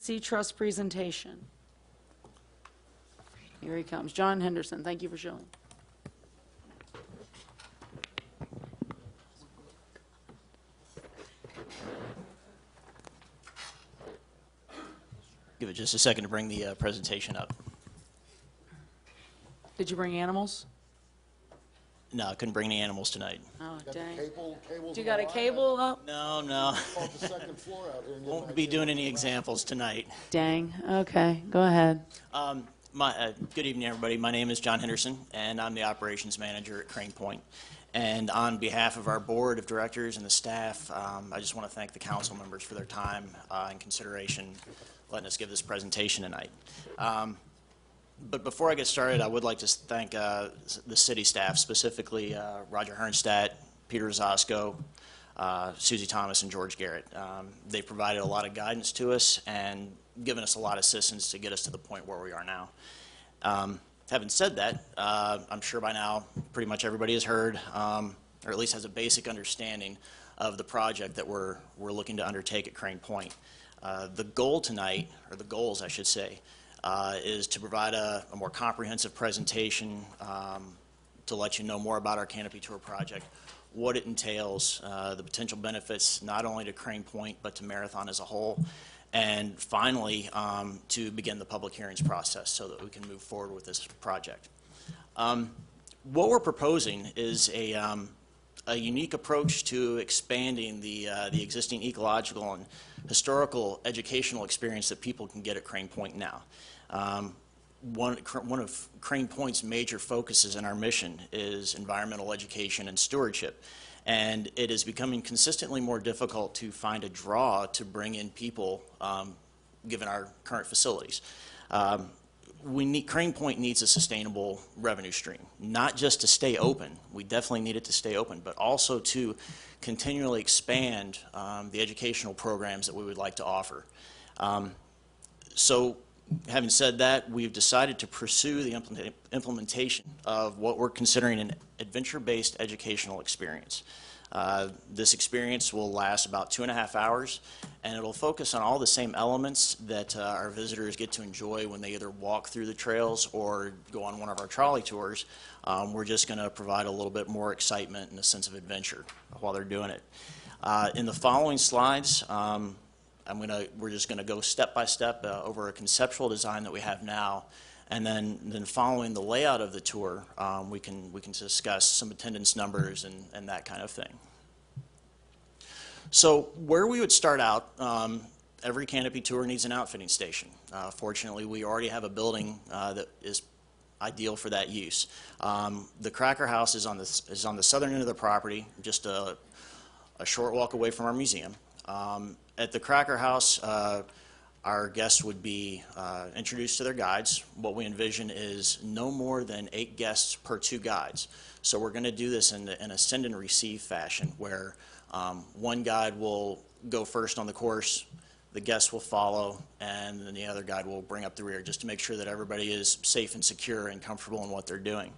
C Trust presentation. Here he comes. John Henderson, thank you for showing. Give it just a second to bring the presentation up. Did you bring animals? No, I couldn't bring any animals tonight. Oh, Got the dang. cables You got a on the cable up? No. line. Off the second floor out here and get Won't an be idea doing of any what's examples tonight. Dang. Okay, go ahead. Good evening, everybody. My name is John Henderson, and I'm the operations manager at Crane Point. And on behalf of our board of directors and the staff, I just want to thank the council members for their time and consideration letting us give this presentation tonight. But before I get started, I would like to thank the city staff, specifically Roger Hernstadt, Peter Zosco, Susie Thomas, and George Garrett. They provided a lot of guidance to us and given us a lot of assistance to get us to the point where we are now. Having said that, I'm sure by now pretty much everybody has heard, or at least has a basic understanding of the project that we're looking to undertake at Crane Point. The goal tonight, or the goals I should say, is to provide a more comprehensive presentation to let you know more about our Canopy Tour project, what it entails, the potential benefits not only to Crane Point but to Marathon as a whole, and finally to begin the public hearings process so that we can move forward with this project. What we're proposing is a unique approach to expanding the existing ecological and historical educational experience that people can get at Crane Point now. One of Crane Point's major focuses in our mission is environmental education and stewardship, and it is becoming consistently more difficult to find a draw to bring in people given our current facilities. Crane Point needs a sustainable revenue stream, not just to stay open. We definitely need it to stay open, but also to continually expand the educational programs that we would like to offer. So having said that, we've decided to pursue the implementation of what we're considering an adventure-based educational experience. This experience will last about 2.5 hours, and it'll focus on all the same elements that our visitors get to enjoy when they either walk through the trails or go on one of our trolley tours. We're just going to provide a little bit more excitement and a sense of adventure while they're doing it. In the following slides, we're just going to go step by step over a conceptual design that we have now, and then following the layout of the tour, we can discuss some attendance numbers and that kind of thing. So where we would start out, every Canopy tour needs an outfitting station. Fortunately, we already have a building that is ideal for that use. The Cracker House is on the southern end of the property, just a short walk away from our museum. At the Cracker House, our guests would be introduced to their guides. What we envision is no more than 8 guests per 2 guides. So we're going to do this in a send and receive fashion, where one guide will go first on the course, the guests will follow, and then the other guide will bring up the rear, just to make sure that everybody is safe and secure and comfortable in what they're doing.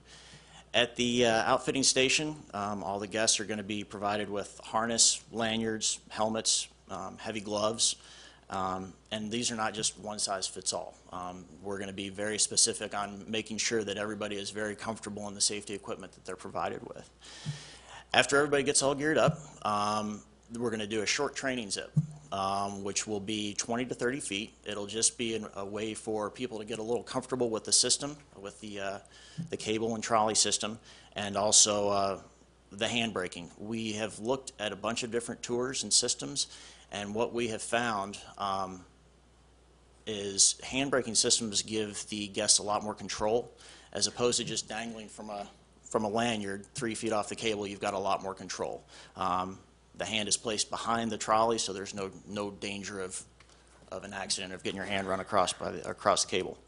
At the outfitting station, all the guests are going to be provided with harness, lanyards, helmets, heavy gloves, and these are not just one size fits all. We're going to be very specific on making sure that everybody is very comfortable in the safety equipment that they're provided with. After everybody gets all geared up, we're going to do a short training zip, which will be 20 to 30 feet. It'll just be a way for people to get a little comfortable with the system, with the cable and trolley system, and also the hand braking. We have looked at a bunch of different tours and systems, and what we have found is hand braking systems give the guests a lot more control, as opposed to just dangling from a lanyard 3 feet off the cable. You've got a lot more control. The hand is placed behind the trolley, so there's no danger of an accident, of getting your hand run across the cable.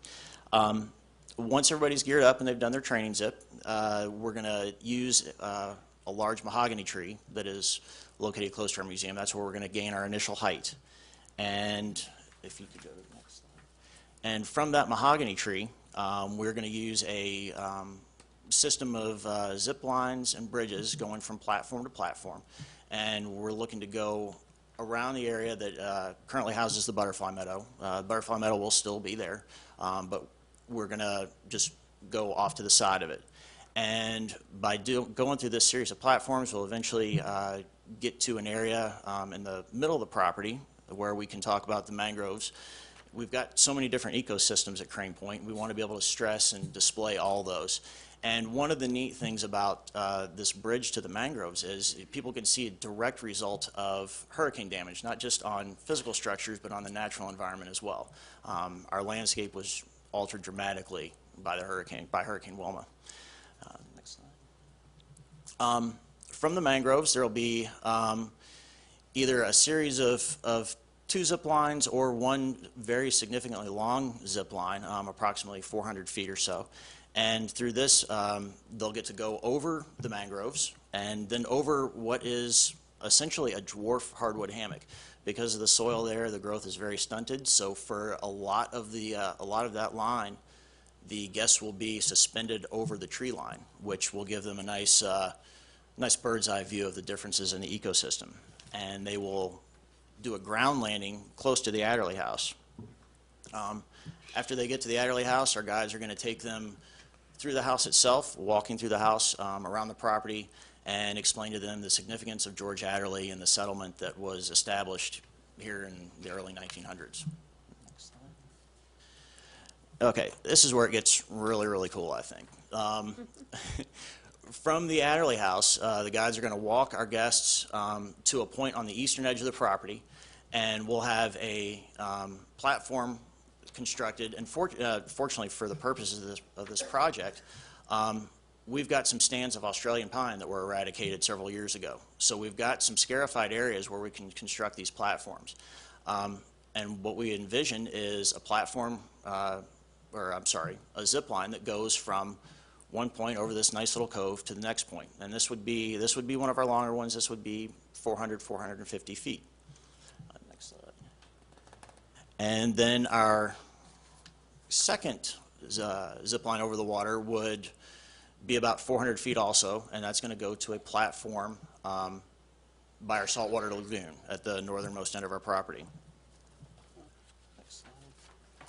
Once everybody's geared up and they've done their training zip, we're going to use a large mahogany tree that is located close to our museum. That's where we're going to gain our initial height. And if you could go to the next slide. And from that mahogany tree, we're going to use a system of zip lines and bridges going from platform to platform. And we're looking to go around the area that currently houses the butterfly meadow. Butterfly meadow will still be there, but we're going to just go off to the side of it. And by going through this series of platforms, we'll eventually get to an area in the middle of the property where we can talk about the mangroves. We've got so many different ecosystems at Crane Point. We want to be able to stress and display all those. And one of the neat things about this bridge to the mangroves is people can see a direct result of hurricane damage, not just on physical structures, but on the natural environment as well. Our landscape was altered dramatically by Hurricane Wilma. Next slide. From the mangroves, there will be either a series of 2 zip lines or one very significantly long zip line, approximately 400 feet or so. And through this, they'll get to go over the mangroves and then over what is essentially a dwarf hardwood hammock. Because of the soil there, the growth is very stunted. So for a lot of that line, the guests will be suspended over the tree line, which will give them a nice bird's eye view of the differences in the ecosystem. And they will do a ground landing close to the Adderley House. After they get to the Adderley House, our guides are going to take them through the house itself, walking through the house, around the property, and explain to them the significance of George Adderley and the settlement that was established here in the early 1900s. Next slide. Okay, this is where it gets really, really cool, I think. From the Adderley House, the guides are going to walk our guests to a point on the eastern edge of the property, and we'll have a platform constructed. And fortunately for the purposes of this project, we've got some stands of Australian pine that were eradicated several years ago. So we've got some scarified areas where we can construct these platforms. And what we envision is a platform, a zip line that goes from one point over this nice little cove to the next point. And this would be one of our longer ones. This would be 450 feet. Next slide. And then our second zip line over the water would be about 400 feet also, and that's going to go to a platform by our saltwater lagoon at the northernmost end of our property. Next slide.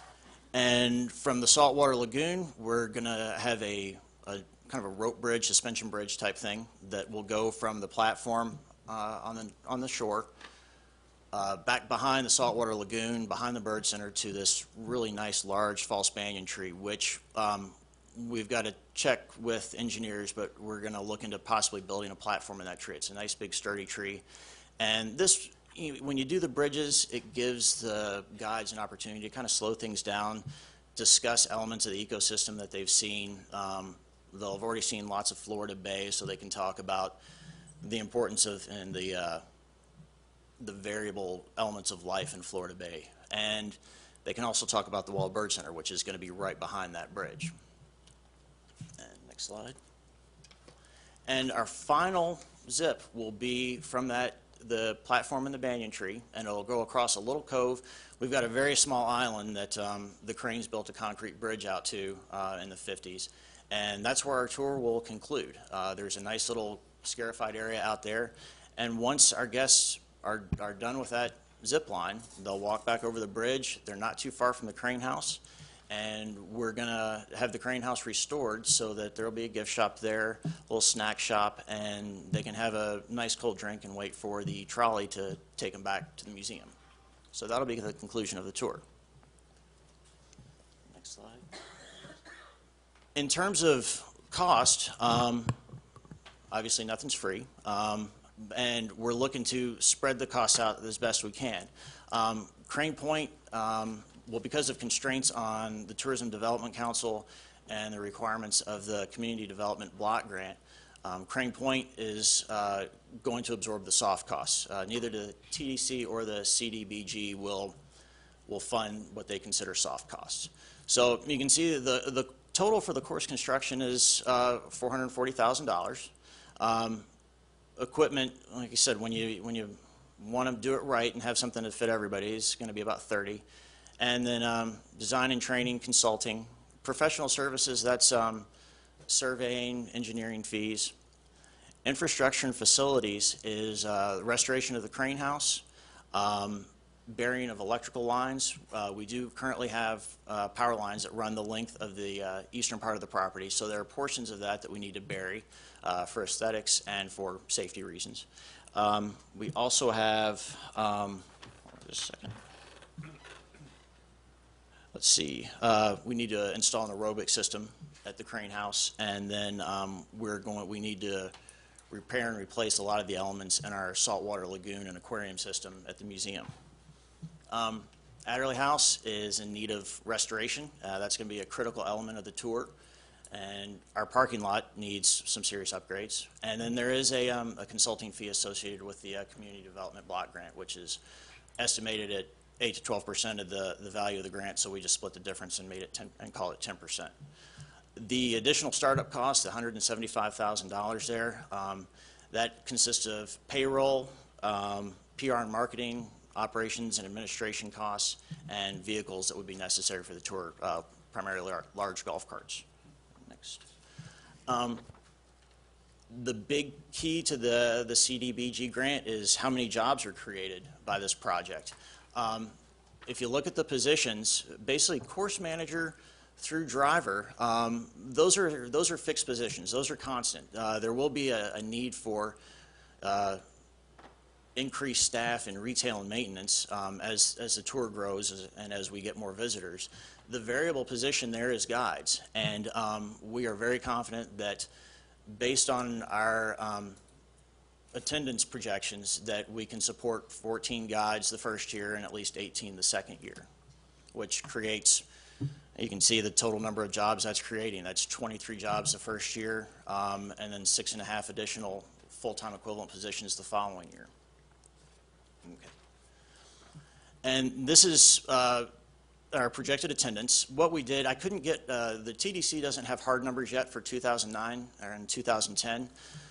And from the saltwater lagoon, we're going to have a kind of a rope bridge, suspension bridge type thing that will go from the platform on the shore back behind the saltwater lagoon, behind the bird center, to this really nice large false banyan tree, which we've got to check with engineers, but we're going to look into possibly building a platform in that tree. It's a nice big sturdy tree. And this, when you do the bridges, it gives the guides an opportunity to kind of slow things down, discuss elements of the ecosystem that they've seen. They'll have already seen lots of Florida Bay, so they can talk about the importance of and the variable elements of life in Florida Bay. And they can also talk about the Wild Bird Center, which is going to be right behind that bridge. And next slide. And our final zip will be from the platform in the banyan tree, and it'll go across a little cove. We've got a very small island that the Cranes built a concrete bridge out to in the 50s, and that's where our tour will conclude. There's a nice little scarified area out there, and once our guests are done with that zip line, they'll walk back over the bridge. They're not too far from the Crane House, and we're going to have the Crane House restored so that there will be a gift shop there, a little snack shop, and they can have a nice cold drink and wait for the trolley to take them back to the museum. So that'll be the conclusion of the tour. Next slide. In terms of cost, obviously nothing's free, and we're looking to spread the costs out as best we can. Crane Point, well, because of constraints on the Tourism Development Council and the requirements of the Community Development Block Grant, Crane Point is going to absorb the soft costs. Neither the TDC or the CDBG will fund what they consider soft costs. So you can see the total for the course construction is $440,000. Equipment, like I said, when you want to do it right and have something to fit everybody, is going to be about $30,000. And then design and training, consulting, professional services, that's surveying, engineering fees. Infrastructure and facilities is restoration of the Crane House, Burying of electrical lines. We do currently have power lines that run the length of the eastern part of the property, so there are portions of that that we need to bury for aesthetics and for safety reasons. We also have, just a second. Let's see, we need to install an aerobic system at the Crane House, and then we need to repair and replace a lot of the elements in our saltwater lagoon and aquarium system at the museum. Adderley House is in need of restoration. That's going to be a critical element of the tour, and our parking lot needs some serious upgrades. And then there is a consulting fee associated with the Community Development Block Grant, which is estimated at 8 to 12% of the value of the grant, so we just split the difference and made it 10 and call it 10%. The additional startup cost, the $175,000 there, that consists of payroll, PR and marketing, operations and administration costs, and vehicles that would be necessary for the tour, primarily our large golf carts. Next. The big key to the CDBG grant is how many jobs are created by this project. If you look at the positions, basically course manager through driver, those are fixed positions. Those are constant. There will be a need for increased staff in retail and maintenance as the tour grows and as we get more visitors. The variable position there is guides, and we are very confident that based on our attendance projections that we can support 14 guides the first year and at least 18 the second year, which creates, you can see the total number of jobs that's creating. That's 23 jobs the first year, and then 6.5 additional full-time equivalent positions the following year. Okay. And this is our projected attendance. What we did, I couldn't get, the TDC doesn't have hard numbers yet for 2009 or in 2010,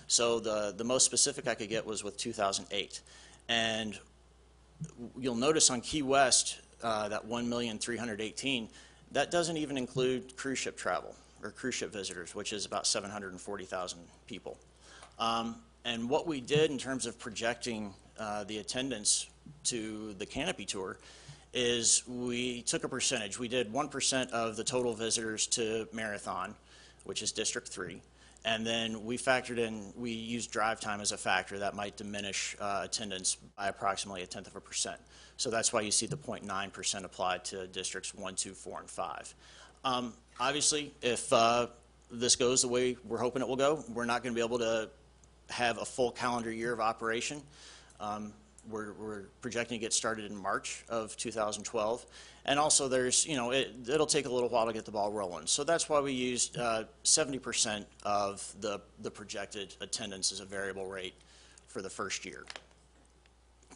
so the most specific I could get was with 2008. And you'll notice on Key West, that 1,318,000, that doesn't even include cruise ship travel or cruise ship visitors, which is about 740,000 people. And what we did in terms of projecting the attendance to the Canopy tour is we took a percentage. We did 1% of the total visitors to Marathon, which is District 3, and then we factored in, we used drive time as a factor that might diminish attendance by approximately 0.1%. So that's why you see the 0.9% applied to Districts 1, 2, 4, and 5. Obviously, if this goes the way we're hoping it will go, we're not going to be able to have a full calendar year of operation. We're projecting to get started in March of 2012, and also there's, it'll take a little while to get the ball rolling. So that's why we used 70% of the projected attendance as a variable rate for the first year.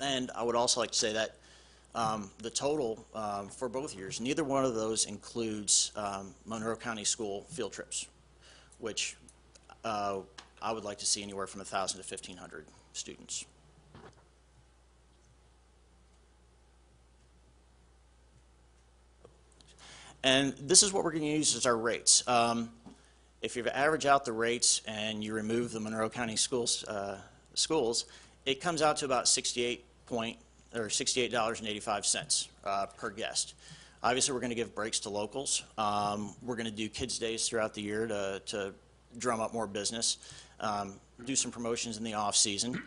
And I would also like to say that the total for both years, neither one of those includes Monroe County School field trips, which I would like to see anywhere from 1,000 to 1,500 students. And this is what we're going to use as our rates. If you average out the rates and you remove the Monroe County schools, it comes out to about $68.85 per guest. Obviously, we're going to give breaks to locals. We're going to do kids' days throughout the year to drum up more business, do some promotions in the off season.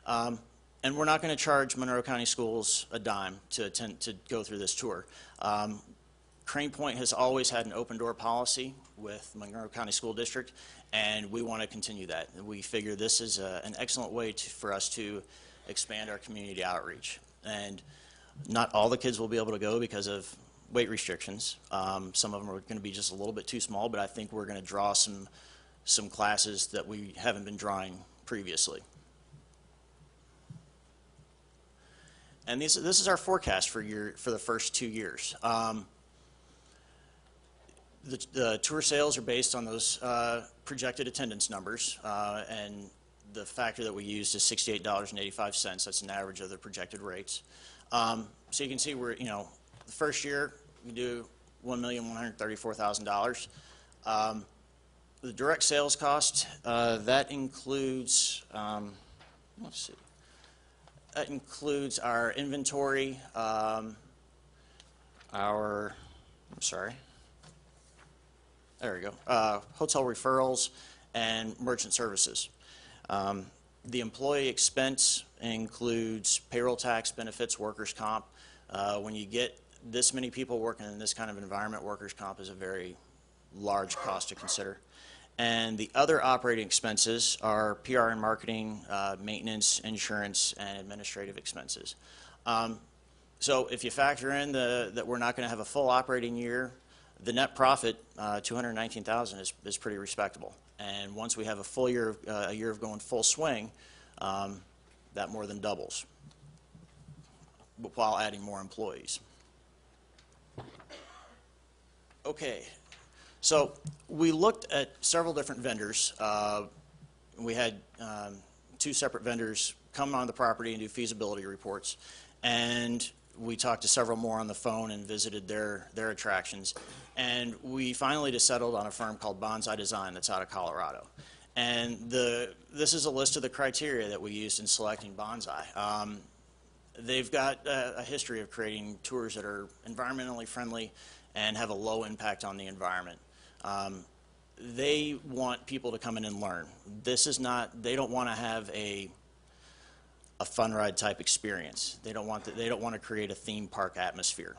And we're not going to charge Monroe County schools a dime to go through this tour. Crane Point has always had an open door policy with Monroe County School District, and we want to continue that. We figure this is an excellent way for us to expand our community outreach. And not all the kids will be able to go because of weight restrictions. Some of them are going to be just a little bit too small, but I think we're going to draw some classes that we haven't been drawing previously. And this is our forecast for the first 2 years. The tour sales are based on those projected attendance numbers, and the factor that we used is $68.85. That's an average of the projected rates. So you can see we're, the first year we do $1,134,000. The direct sales cost, that includes, let's see, That includes our inventory, there we go, hotel referrals and merchant services. The employee expense includes payroll tax, benefits, workers' comp. When you get this many people working in this kind of environment, workers' comp is a very large cost to consider. And the other operating expenses are PR and marketing, maintenance, insurance, and administrative expenses. So if you factor in that we're not going to have a full operating year, the net profit, $219,000, is pretty respectable. And once we have a full year, a year of going full swing, that more than doubles, while adding more employees. Okay. So we looked at several different vendors. We had 2 separate vendors come on the property and do feasibility reports, and we talked to several more on the phone and visited their attractions. And we finally just settled on a firm called Bonsai Design that's out of Colorado. And this is a list of the criteria that we used in selecting Bonsai. They've got a history of creating tours that are environmentally friendly and have a low impact on the environment. They want people to come in and learn. This is not, they don't want to have a fun ride type experience. They don't want to create a theme park atmosphere.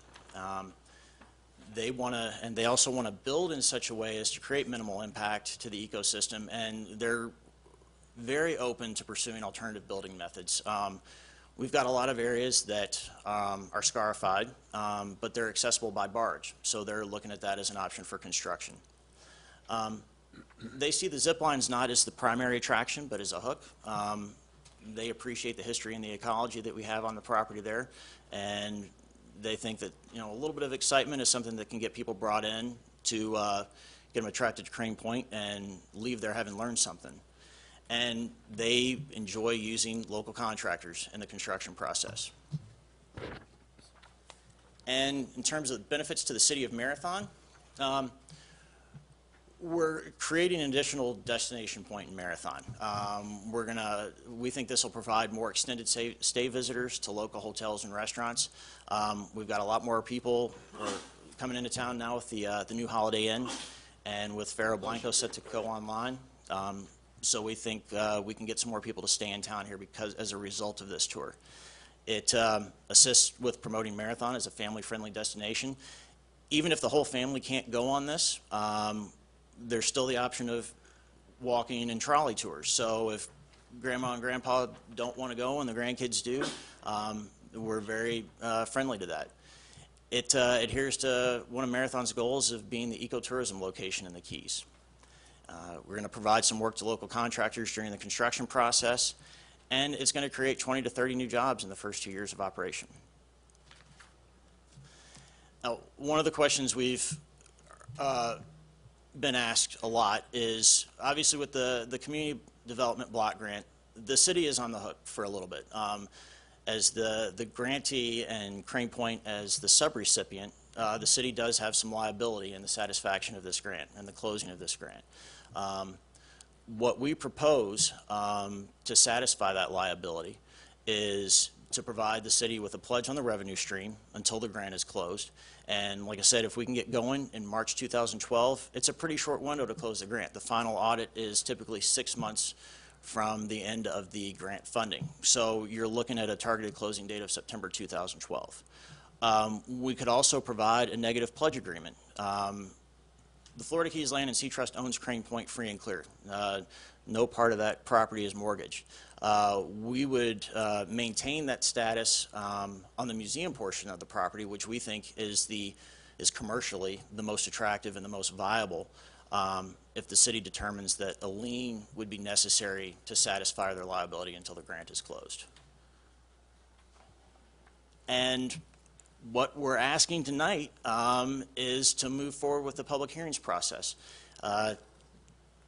They want to, and they also want to build in such a way as to create minimal impact to the ecosystem, and they're very open to pursuing alternative building methods. We've got a lot of areas that are scarified, but they're accessible by barge, so they're looking at that as an option for construction. They see the zip lines not as the primary attraction, but as a hook. They appreciate the history and the ecology that we have on the property there, and they think that, you know, a little bit of excitement is something that can get people brought in to get them attracted to Crane Point and leave there having learned something. And they enjoy using local contractors in the construction process. And in terms of benefits to the city of Marathon, we're creating an additional destination point in Marathon. We think this will provide more extended stay visitors to local hotels and restaurants. We've got a lot more people coming into town now with the new Holiday Inn, and with Ferro Blanco set to go online. So we think we can get some more people to stay in town here as a result of this tour. It assists with promoting Marathon as a family-friendly destination. Even if the whole family can't go on this, there's still the option of walking and trolley tours. So if Grandma and Grandpa don't want to go and the grandkids do, we're very friendly to that. It adheres to one of Marathon's goals of being the ecotourism location in the Keys. We're going to provide some work to local contractors during the construction process, and it's going to create 20 to 30 new jobs in the first 2 years of operation. Now, one of the questions we've been asked a lot is, obviously with the community development block grant, the city is on the hook for a little bit. As the grantee and Crane Point as the subrecipient, the city does have some liability in the satisfaction of this grant and the closing of this grant. What we propose to satisfy that liability is to provide the city with a pledge on the revenue stream until the grant is closed. And like I said, if we can get going in March 2012, it's a pretty short window to close the grant. The final audit is typically 6 months from the end of the grant funding. So you're looking at a targeted closing date of September 2012. We could also provide a negative pledge agreement. The Florida Keys Land and Sea Trust owns Crane Point free and clear. No part of that property is mortgaged. We would maintain that status on the museum portion of the property, which we think is commercially the most attractive and the most viable, if the city determines that a lien would be necessary to satisfy their liability until the grant is closed. And what we're asking tonight is to move forward with the public hearings process.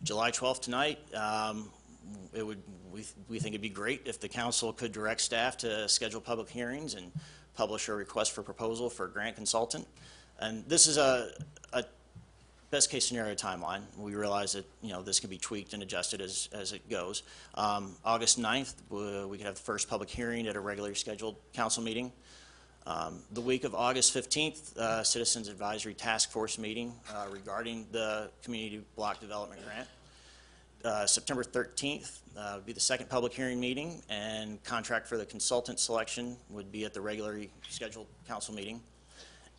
July 12th tonight, we think it'd be great if the council could direct staff to schedule public hearings and publish a request for proposal for a grant consultant. And this is best case scenario timeline. We realize that, this can be tweaked and adjusted as it goes. August 9th, we could have the first public hearing at a regularly scheduled council meeting. The week of August 15th, Citizens Advisory Task Force meeting regarding the Community Block Development Grant. September 13th would be the second public hearing meeting, and contract for the consultant selection would be at the regularly scheduled council meeting.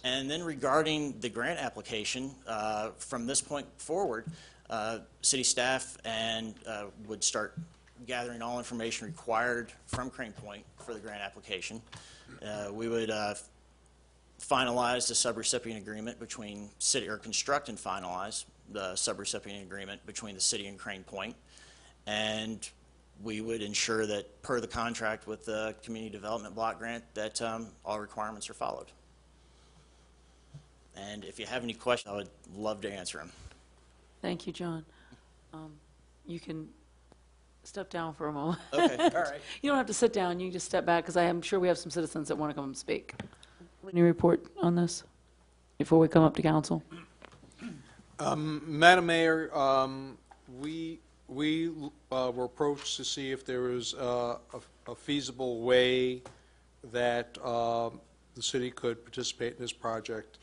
And then regarding the grant application, from this point forward, city staff would start gathering all information required from Crane Point for the grant application. We would finalize the subrecipient agreement between city, or construct and finalize the subrecipient agreement between the city and Crane Point, and we would ensure that per the contract with the Community Development Block Grant that all requirements are followed. And if you have any questions, I would love to answer them. Thank you, John. You can step down for a moment. Okay, all right. You don't have to sit down. You can just step back, because I am sure we have some citizens that want to come and speak. Any report on this before we come up to council? Madam Mayor, we were approached to see if there was a feasible way that the city could participate in this project.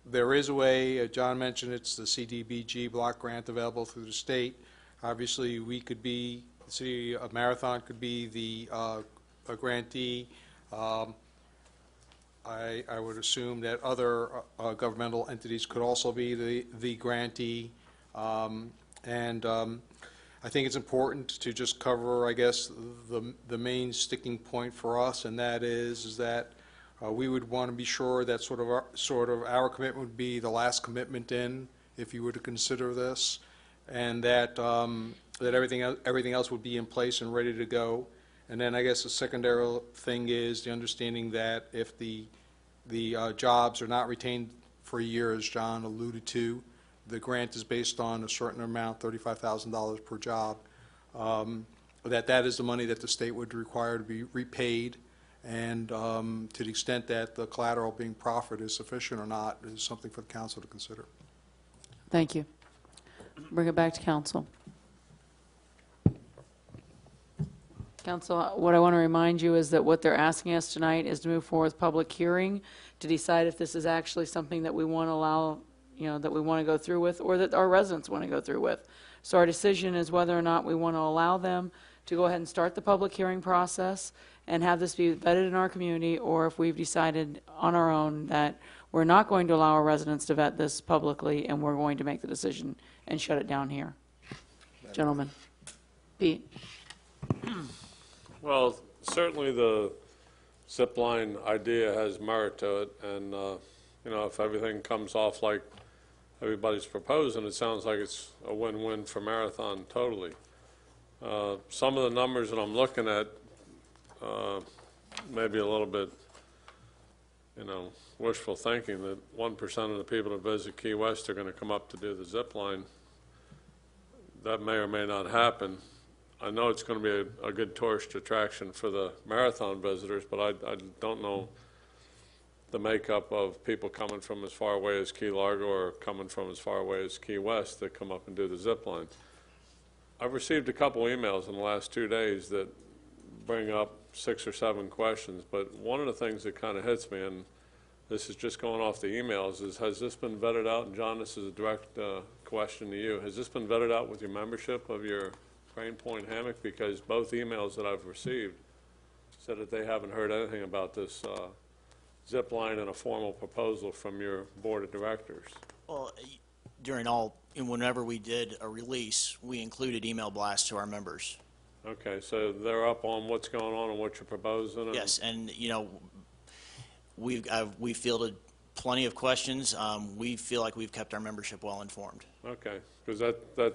There is a way. John mentioned it's the CDBG block grant available through the state. Obviously, we could be, the city of Marathon could be the a grantee. I would assume that other governmental entities could also be the grantee. I think it's important to just cover, I guess, the main sticking point for us, and that is that we would want to be sure that sort of our commitment would be the last commitment in, if you were to consider this, and that that everything else would be in place and ready to go. And then I guess the secondary thing is the understanding that if the jobs are not retained for a year, as John alluded to, the grant is based on a certain amount, $35,000 per job, that is the money that the state would require to be repaid, and to the extent that the collateral being proffered is sufficient or not is something for the council to consider. Thank you. Bring it back to council. Council, what I want to remind you is that what they're asking us tonight is to move forward with public hearing to decide if this is actually something that we want to allow, that we want to go through with, or that our residents want to go through with. So our decision is whether or not we want to allow them to go ahead and start the public hearing process and have this be vetted in our community, or if we've decided on our own that we're not going to allow our residents to vet this publicly and we're going to make the decision and shut it down here. Gentlemen. Pete. Well, certainly the zip line idea has merit to it, and if everything comes off like everybody's proposing, it sounds like it's a win-win for Marathon totally. Some of the numbers that I'm looking at, maybe a little bit, wishful thinking that 1% of the people that visit Key West are going to come up to do the zip line. That may or may not happen. I know it's going to be a good tourist attraction for the Marathon visitors, but I don't know the makeup of people coming from as far away as Key Largo or coming from as far away as Key West that come up and do the zip line. I've received a couple emails in the last 2 days that bring up 6 or 7 questions, but one of the things that kind of hits me, and this is just going off the emails, is has this been vetted out? And John, this is a direct question to you. Has this been vetted out with your membership of your Crane Point Hammock? Because both emails that I've received said that they haven't heard anything about this zip line and a formal proposal from your board of directors. Well, whenever we did a release, we included email blasts to our members. Okay, so they're up on what's going on and what you're proposing? And Yes, and we fielded plenty of questions. We feel like we've kept our membership well informed. Okay, because that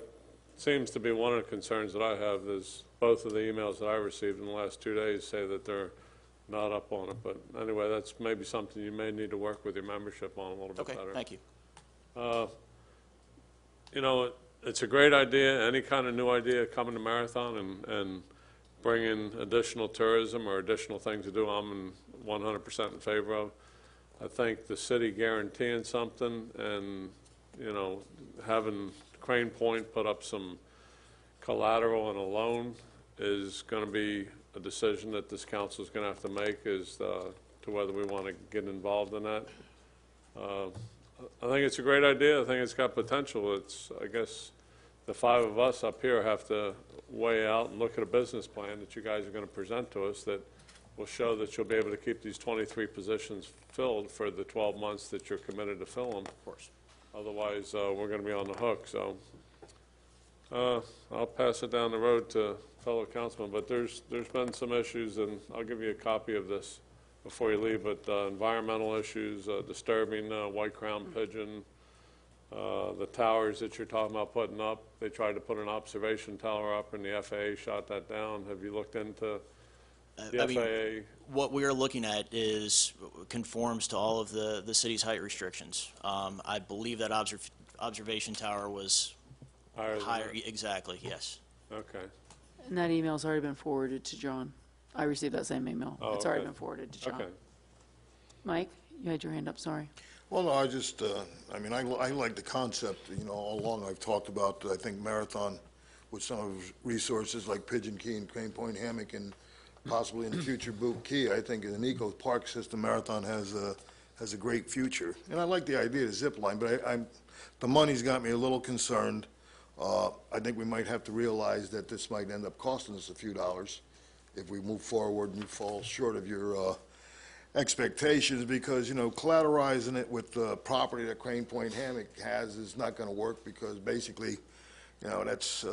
seems to be one of the concerns that I have, is both of the emails that I received in the last 2 days say that they're not up on it. But anyway, that's maybe something you may need to work with your membership on a little bit better. Okay, thank you. It's a great idea, any kind of new idea coming to Marathon and bringing additional tourism or additional things to do, I'm 100% in favor of. I think the city guaranteeing something and you know, having Crane Point put up some collateral and a loan is going to be a decision that this council is going to have to make as to whether we want to get involved in that. I think it's a great idea. I think it's got potential. It's, I guess, the five of us up here have to weigh out and look at a business plan that you guys are going to present to us that will show that you'll be able to keep these 23 positions filled for the 12 months that you're committed to fill them. Of course. Otherwise, we're going to be on the hook. So I'll pass it down the road to fellow councilmen. But there's been some issues, and I'll give you a copy of this before you leave. But environmental issues, disturbing white-crowned pigeon, the towers that you're talking about putting up. They tried to put an observation tower up, and the FAA shot that down. Have you looked into the FAA? What we are looking at is conforms to all of the city's height restrictions. I believe that observation tower was higher. Exactly, yes. Okay. And that email's already been forwarded to John. I received that same email. Oh, It's already okay. been forwarded to John. Okay. Mike, you had your hand up, sorry. Well, no, I just, I mean, I like the concept, you know, all along I've talked about, I think Marathon with some of its resources like Pigeon Key and Crane Point Hammock and possibly in the future Boot Key. I think in an eco park system, Marathon has a great future. And I like the idea of zip line, but the money's got me a little concerned. I think we might have to realize that this might end up costing us a few dollars if we move forward and you fall short of your expectations, because, you know, collateralizing it with the property that Crane Point Hammock has is not going to work, because basically, you know, that's,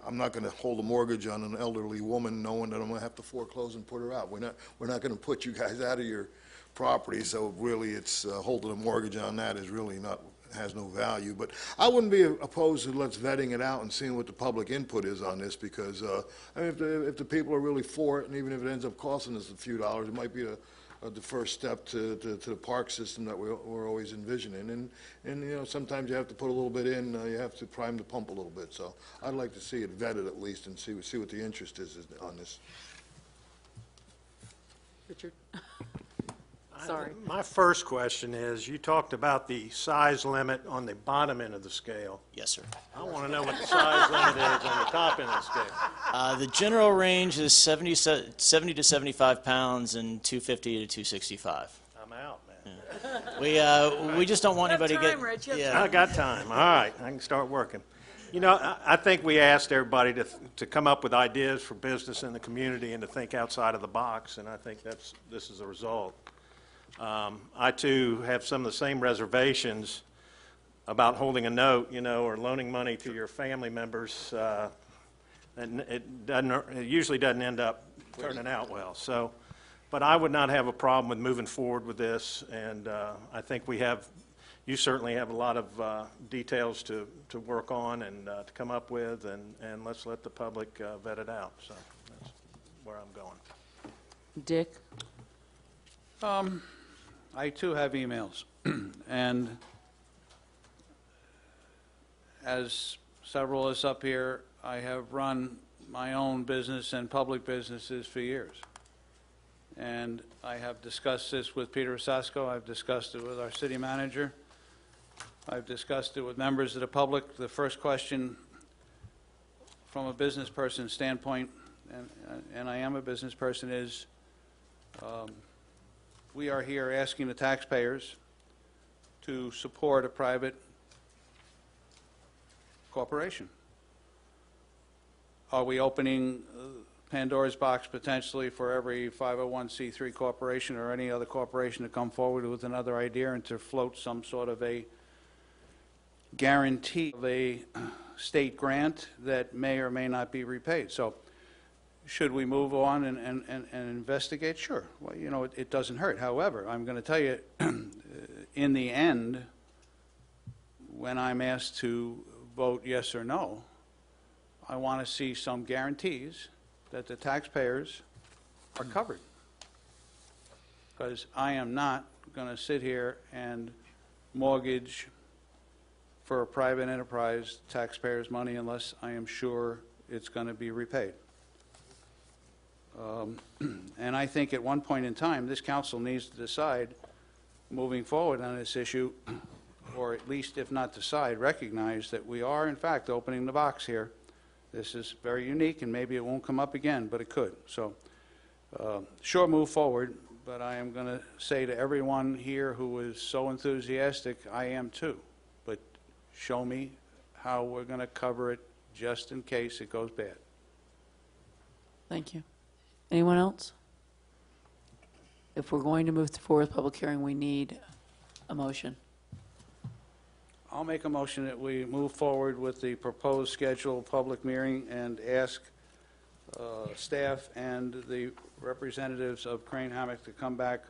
I'm not going to hold a mortgage on an elderly woman knowing that I'm going to have to foreclose and put her out. We're not going to put you guys out of your property, so really it's holding a mortgage on that is really not, has no value. But I wouldn't be opposed to let's vetting it out and seeing what the public input is on this, because I mean, if the people are really for it, and even if it ends up costing us a few dollars, it might be the first step to the park system that we're always envisioning. And you know, sometimes you have to put a little bit in, you have to prime the pump a little bit. So I'd like to see it vetted at least and see what the interest is on this. Richard? Sorry. My first question is, you talked about the size limit on the bottom end of the scale. Yes, sir. I want to know what the size limit is on the top end of the scale. The general range is 70 to 75 pounds and 250 to 265. I'm out, man. We just don't want anybody to get. Rich, you have Yeah. I got time. All right, I can start working. You know, I think we asked everybody to come up with ideas for business in the community and to think outside of the box, and I think this is a result. I, too, have some of the same reservations about holding a note, you know, or loaning money to your family members. And it usually doesn't end up turning out well. So, but I would not have a problem with moving forward with this, and I think you certainly have a lot of details to work on and to come up with, and let's let the public vet it out. So that's where I'm going. Dick? I too have emails, and as several of us up here, I have run my own business and public businesses for years. And I have discussed this with Peter Sasko, I've discussed it with our city manager, I've discussed it with members of the public. The first question from a business person standpoint, and I am a business person, is we are here asking the taxpayers to support a private corporation. Are we opening Pandora's box potentially for every 501c3 corporation or any other corporation to come forward with another idea and to float some sort of a guarantee of a state grant that may or may not be repaid? So should we move on and investigate? Sure. Well, you know, it doesn't hurt. However, I'm going to tell you, in the end, when I'm asked to vote yes or no, I want to see some guarantees that the taxpayers are covered. Because I am not going to sit here and mortgage for a private enterprise taxpayers' money unless I am sure it's going to be repaid. And I think at one point in time, this council needs to decide, moving forward on this issue, or at least if not decide, recognize that we are in fact opening the box here. This is very unique, and maybe it won't come up again, but it could. So, sure, move forward, but I am going to say to everyone here who is so enthusiastic, I am too. But show me how we're going to cover it just in case it goes bad. Thank you. Anyone else? If we're going to move forward with public hearing, we need a motion. I'll make a motion that we move forward with the proposed scheduled public hearing and ask staff and the representatives of Crane Hammock to come back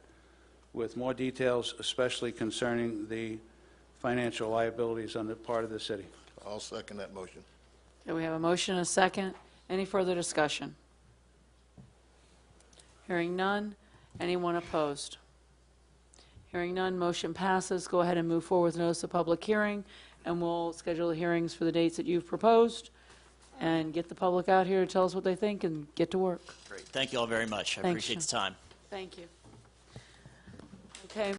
with more details, especially concerning the financial liabilities on the part of the city. I'll second that motion. Okay, we have a motion and a second. Any further discussion? Hearing none. Anyone opposed? Hearing none, motion passes. Go ahead and move forward with notice of public hearing, and we'll schedule the hearings for the dates that you've proposed and get the public out here to tell us what they think and get to work. Great. Thank you all very much. I Thanks, appreciate the time. Thank you.